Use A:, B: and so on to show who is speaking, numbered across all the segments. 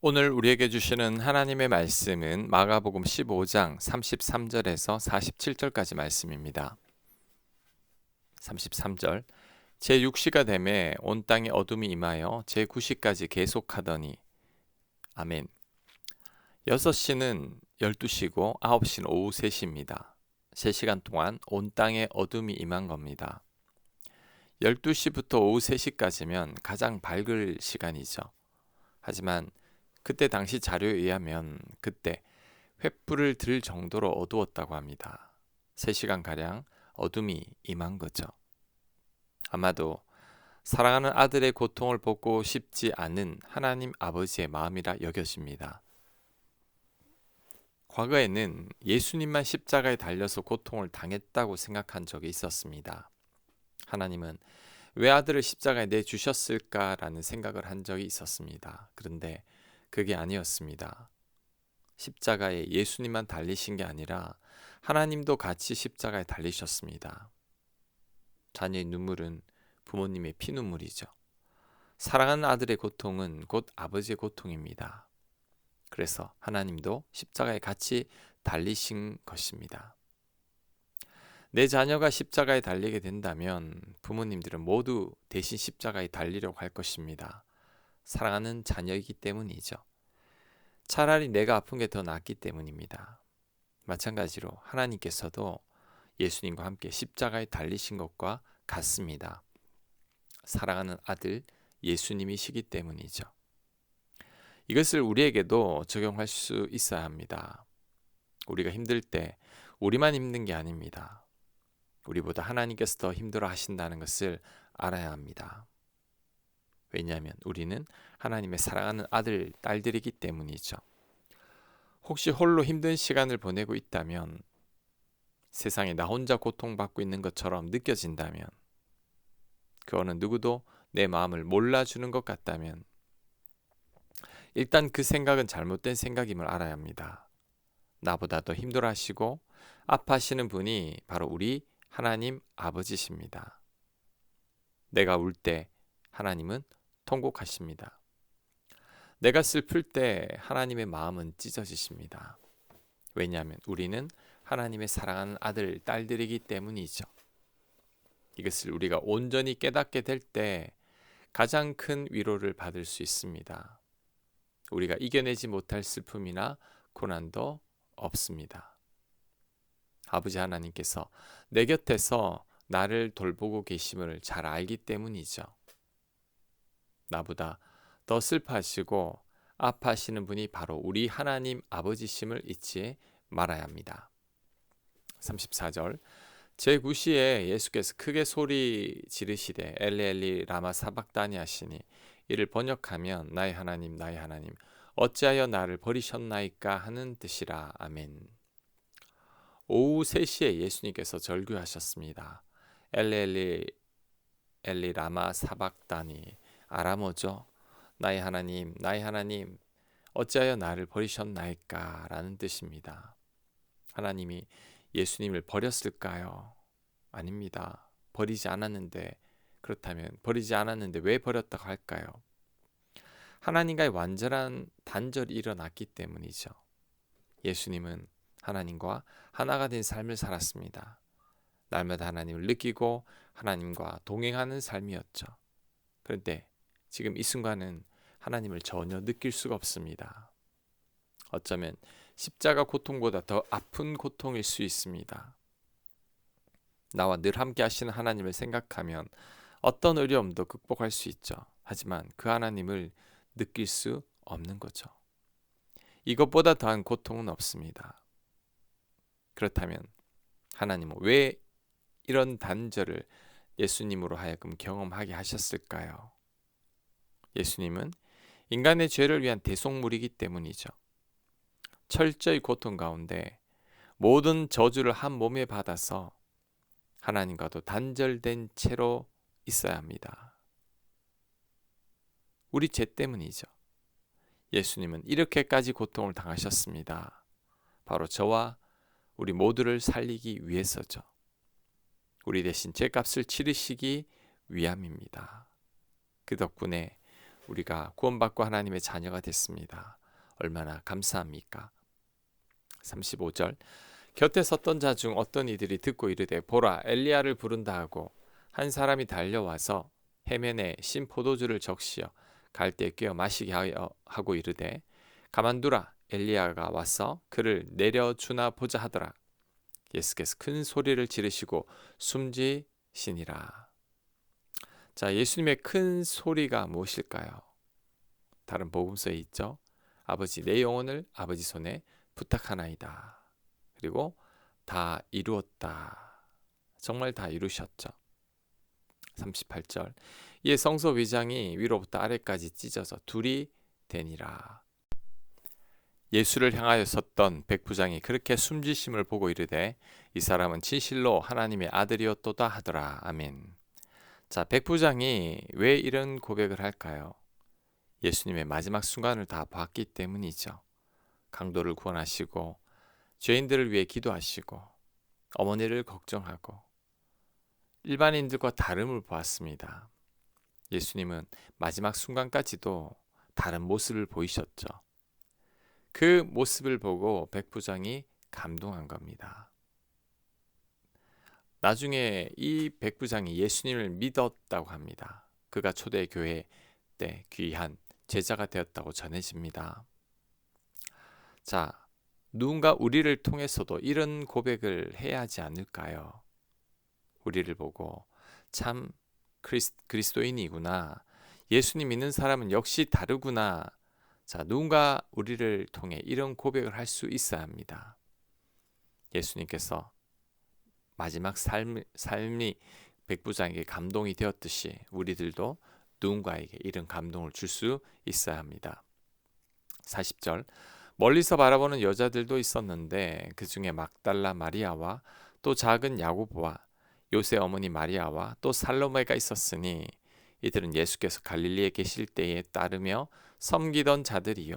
A: 오늘 우리에게 주시는 하나님의 말씀은 마가복음 15장 33절에서 47절까지 말씀입니다. 33절 제6시가 되매 온 땅에 어둠이 임하여 제9시까지 계속하더니 아멘. 6시는 12시고 9시는 오후 3시입니다. 3시간 동안 온 땅에 어둠이 임한 겁니다. 12시부터 오후 3시까지면 가장 밝을 시간이죠. 하지만 그때 당시 자료에 의하면 그때 횃불을 들 정도로 어두웠다고 합니다. 3시간가량 어둠이 임한 거죠. 아마도 사랑하는 아들의 고통을 보고 싶지 않은 하나님 아버지의 마음이라 여겨집니다. 과거에는 예수님만 십자가에 달려서 고통을 당했다고 생각한 적이 있었습니다. 하나님은 왜 아들을 십자가에 내주셨을까라는 생각을 한 적이 있었습니다. 그런데 그게 아니었습니다. 십자가에 예수님만 달리신 게 아니라 하나님도 같이 십자가에 달리셨습니다. 자녀의 눈물은 부모님의 피눈물이죠. 사랑하는 아들의 고통은 곧 아버지의 고통입니다. 그래서 하나님도 십자가에 같이 달리신 것입니다. 내 자녀가 십자가에 달리게 된다면 부모님들은 모두 대신 십자가에 달리려고 할 것입니다. 사랑하는 자녀이기 때문이죠. 차라리 내가 아픈 게 더 낫기 때문입니다. 마찬가지로 하나님께서도 예수님과 함께 십자가에 달리신 것과 같습니다. 사랑하는 아들 예수님이시기 때문이죠. 이것을 우리에게도 적용할 수 있어야 합니다. 우리가 힘들 때 우리만 힘든 게 아닙니다. 우리보다 하나님께서 더 힘들어 하신다는 것을 알아야 합니다. 왜냐하면 우리는 하나님의 사랑하는 아들, 딸들이기 때문이죠. 혹시 홀로 힘든 시간을 보내고 있다면, 세상에 나 혼자 고통받고 있는 것처럼 느껴진다면, 그 어느 누구도 내 마음을 몰라주는 것 같다면, 일단 그 생각은 잘못된 생각임을 알아야 합니다. 나보다 더 힘들어 하시고 아파하시는 분이 바로 우리 하나님 아버지십니다. 내가 울 때 하나님은 통곡하십니다. 내가 슬플 때 하나님의 마음은 찢어지십니다. 왜냐하면 우리는 하나님의 사랑하는 아들, 딸들이기 때문이죠. 이것을 우리가 온전히 깨닫게 될 때 가장 큰 위로를 받을 수 있습니다. 우리가 이겨내지 못할 슬픔이나 고난도 없습니다. 아버지 하나님께서 내 곁에서 나를 돌보고 계심을 잘 알기 때문이죠. 나보다 더 슬퍼하시고 아파하시는 분이 바로 우리 하나님 아버지심을 잊지 말아야 합니다. 34절 제9시에 예수께서 크게 소리 지르시되 엘리 엘리 라마 사박다니 하시니 이를 번역하면 나의 하나님 나의 하나님 어찌하여 나를 버리셨나이까 하는 뜻이라. 아멘. 오후 3시에 예수님께서 절규하셨습니다. 엘리 엘리 엘리 라마 사박다니 아람어죠. 나의 하나님 나의 하나님 어찌하여 나를 버리셨나이까 라는 뜻입니다. 하나님이 예수님을 버렸을까요? 아닙니다. 버리지 않았는데, 그렇다면 버리지 않았는데 왜 버렸다고 할까요? 하나님과의 완전한 단절이 일어났기 때문이죠. 예수님은 하나님과 하나가 된 삶을 살았습니다. 날마다 하나님을 느끼고 하나님과 동행하는 삶이었죠. 그런데 지금 이 순간은 하나님을 전혀 느낄 수가 없습니다. 어쩌면 십자가 고통보다 더 아픈 고통일 수 있습니다. 나와 늘 함께 하시는 하나님을 생각하면 어떤 어려움도 극복할 수 있죠. 하지만 그 하나님을 느낄 수 없는 거죠. 이것보다 더한 고통은 없습니다. 그렇다면 하나님은 왜 이런 단절을 예수님으로 하여금 경험하게 하셨을까요? 예수님은 인간의 죄를 위한 대속물이기 때문이죠. 철저히 고통 가운데 모든 저주를 한 몸에 받아서 하나님과도 단절된 채로 있어야 합니다. 우리 죄 때문이죠. 예수님은 이렇게까지 고통을 당하셨습니다. 바로 저와 우리 모두를 살리기 위해서죠. 우리 대신 죄값을 치르시기 위함입니다. 그 덕분에 우리가 구원받고 하나님의 자녀가 됐습니다. 얼마나 감사합니까? 35절 곁에 섰던 자 중 어떤 이들이 듣고 이르되 보라 엘리야를 부른다 하고 한 사람이 달려와서 해면에 신 포도주를 적시어 갈대에 꿰어 마시게 하고 이르되 가만두라 엘리야가 와서 그를 내려주나 보자 하더라. 예수께서 큰 소리를 지르시고 숨지시니라. 자, 예수님의 큰 소리가 무엇일까요? 다른 복음서에 있죠. 아버지 내 영혼을 아버지 손에 부탁하나이다. 그리고 다 이루었다. 정말 다 이루셨죠. 38절 이에 성소 위장이 위로부터 아래까지 찢어져 둘이 되니라. 예수를 향하여 섰던 백부장이 그렇게 숨지심을 보고 이르되 이 사람은 진실로 하나님의 아들이었도다 하더라. 아멘. 자, 백부장이 왜 이런 고백을 할까요? 예수님의 마지막 순간을 다 봤기 때문이죠. 강도를 구원하시고 죄인들을 위해 기도하시고 어머니를 걱정하고 일반인들과 다름을 보았습니다. 예수님은 마지막 순간까지도 다른 모습을 보이셨죠. 그 모습을 보고 백부장이 감동한 겁니다. 나중에 이 백부장이 예수님을 믿었다고 합니다. 그가 초대교회 때 귀한 제자가 되었다고 전해집니다. 자, 누군가 우리를 통해서도 이런 고백을 해야 하지 않을까요? 우리를 보고 참 그리스도인이구나. 예수님 믿는 사람은 역시 다르구나. 자, 누군가 우리를 통해 이런 고백을 할 수 있어야 합니다. 예수님께서 마지막 삶이 백부장에게 감동이 되었듯이 우리들도 누군가에게 이런 감동을 줄 수 있어야 합니다. 40절 멀리서 바라보는 여자들도 있었는데 그 중에 막달라 마리아와 또 작은 야고보와 요새 어머니 마리아와 또 살로메가 있었으니 이들은 예수께서 갈릴리에 계실 때에 따르며 섬기던 자들이요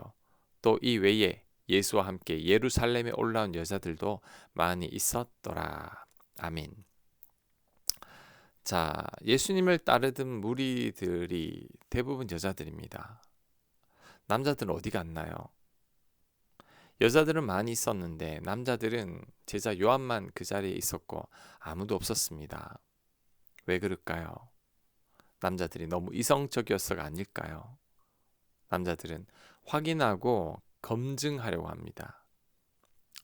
A: 또 이 외에 예수와 함께 예루살렘에 올라온 여자들도 많이 있었더라. 아멘. 자, 예수님을 따르던 무리들이 대부분 여자들입니다. 남자들은 어디 갔나요? 여자들은 많이 있었는데 남자들은 제자 요한만 그 자리에 있었고 아무도 없었습니다. 왜 그럴까요? 남자들이 너무 이성적이어서가 아닐까요? 남자들은 확인하고 검증하려고 합니다.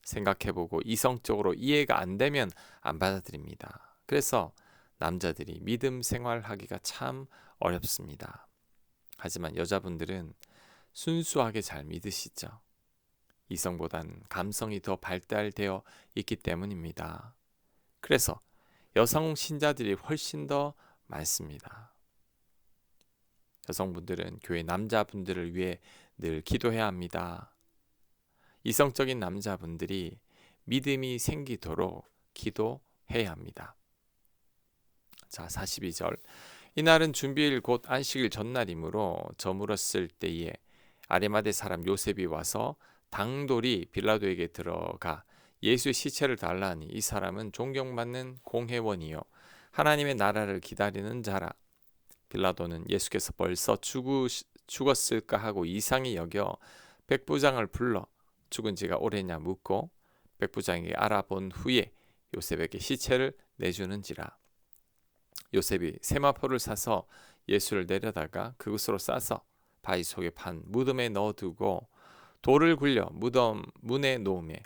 A: 생각해보고 이성적으로 이해가 안 되면 안 받아들입니다. 그래서 남자들이 믿음 생활하기가 참 어렵습니다. 하지만 여자분들은 순수하게 잘 믿으시죠. 이성보다는 감성이 더 발달되어 있기 때문입니다. 그래서 여성 신자들이 훨씬 더 많습니다. 여성분들은 교회 남자분들을 위해 늘 기도해야 합니다. 이성적인 남자분들이 믿음이 생기도록 기도해야 합니다. 자, 42절 이날은 준비일 곧 안식일 전날이므로 저물었을 때에 아리마대 사람 요셉이 와서 당돌이 빌라도에게 들어가 예수의 시체를 달라하니 이 사람은 존경받는 공회원이요 하나님의 나라를 기다리는 자라. 빌라도는 예수께서 벌써 죽었을까 하고 이상히 여겨 백부장을 불러 죽은 지가 오래냐 묻고 백부장에게 알아본 후에 요셉에게 시체를 내주는지라. 요셉이 세마포를 사서 예수를 내려다가 그것으로 싸서 바위 속에 판 무덤에 넣어두고 돌을 굴려 무덤 문에 놓음에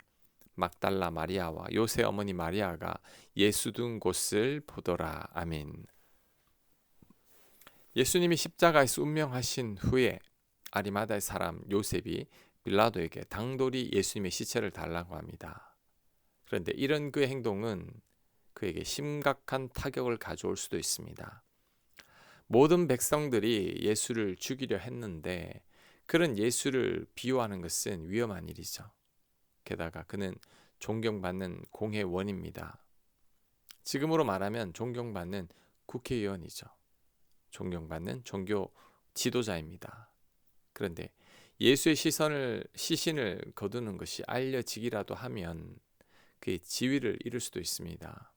A: 막달라 마리아와 요새 어머니 마리아가 예수 둔 곳을 보더라. 아멘. 예수님이 십자가에서 운명하신 후에 아리마다의 사람 요셉이 빌라도에게 당돌이 예수님의 시체를 달라고 합니다. 그런데 이런 그의 행동은 그에게 심각한 타격을 가져올 수도 있습니다. 모든 백성들이 예수를 죽이려 했는데 그런 예수를 비유하는 것은 위험한 일이죠. 게다가 그는 존경받는 공회원입니다. 지금으로 말하면 존경받는 국회의원이죠. 존경받는 종교 지도자입니다. 그런데 예수의 시신을 거두는 것이 알려지기라도 하면 그의 지위를 잃을 수도 있습니다.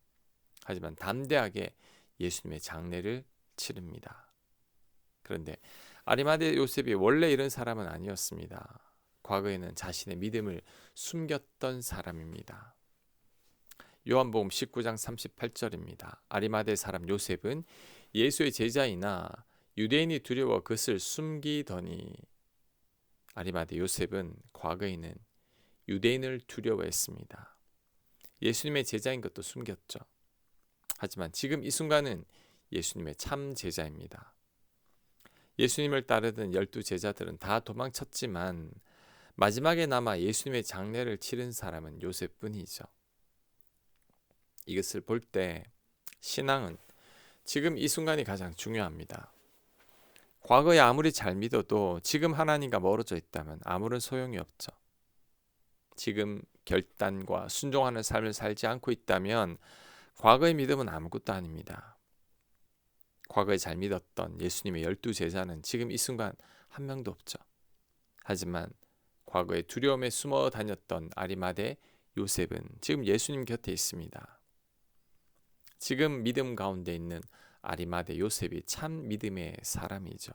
A: 하지만 담대하게 예수님의 장례를 치릅니다. 그런데 아리마대 요셉이 원래 이런 사람은 아니었습니다. 과거에는 자신의 믿음을 숨겼던 사람입니다. 요한복음 19장 38절입니다. 아리마대 사람 요셉은 예수의 제자이나 유대인이 두려워 그것을 숨기더니, 아리마대 요셉은 과거에는 유대인을 두려워했습니다. 예수님의 제자인 것도 숨겼죠. 하지만 지금 이 순간은 예수님의 참 제자입니다. 예수님을 따르던 12제자들은 다 도망쳤지만 마지막에 남아 예수님의 장례를 치른 사람은 요셉뿐이죠. 이것을 볼 때 신앙은 지금 이 순간이 가장 중요합니다. 과거에 아무리 잘 믿어도 지금 하나님과 멀어져 있다면 아무런 소용이 없죠. 지금 결단과 순종하는 삶을 살지 않고 있다면 과거의 믿음은 아무것도 아닙니다. 과거에 잘 믿었던 예수님의 12제자는 지금 이 순간 한 명도 없죠. 하지만 과거에 두려움에 숨어 다녔던 아리마대 요셉은 지금 예수님 곁에 있습니다. 지금 믿음 가운데 있는 아리마대 요셉이 참 믿음의 사람이죠.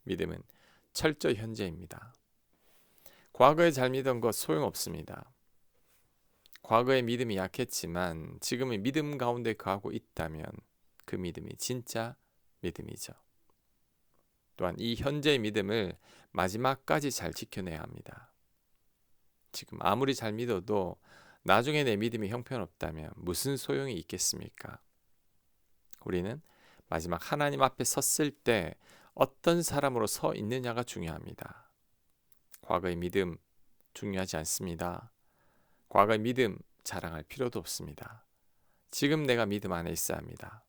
A: 믿음은 철저 현재입니다. 과거에 잘 믿은 것 소용없습니다. 과거의 믿음이 약했지만 지금의 믿음 가운데 거하고 있다면 그 믿음이 진짜 믿음이죠. 또한 이 현재의 믿음을 마지막까지 잘 지켜내야 합니다. 지금 아무리 잘 믿어도 나중에 내 믿음이 형편없다면 무슨 소용이 있겠습니까? 우리는 마지막 하나님 앞에 섰을 때 어떤 사람으로 서 있느냐가 중요합니다. 과거의 믿음 중요하지 않습니다. 과거의 믿음 자랑할 필요도 없습니다. 지금 내가 믿음 안에 있어야 합니다.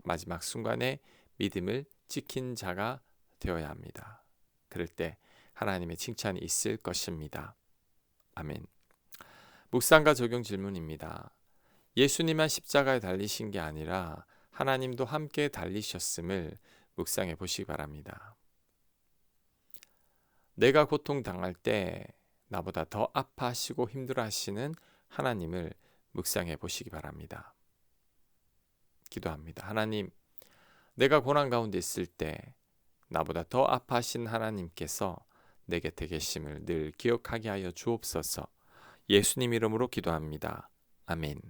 A: 마지막 순간에 믿음을 지킨 자가 되어야 합니다. 그럴 때 하나님의 칭찬이 있을 것입니다. 아멘. 묵상과 적용 질문입니다. 예수님만 십자가에 달리신 게 아니라 하나님도 함께 달리셨음을 묵상해 보시기 바랍니다. 내가 고통당할 때 나보다 더 아파하시고 힘들어하시는 하나님을 묵상해 보시기 바랍니다. 기도합니다. 하나님, 내가 고난 가운데 있을 때 나보다 더 아파하신 하나님께서 내 곁에 계심을 늘 기억하게 하여 주옵소서. 예수님 이름으로 기도합니다. 아멘.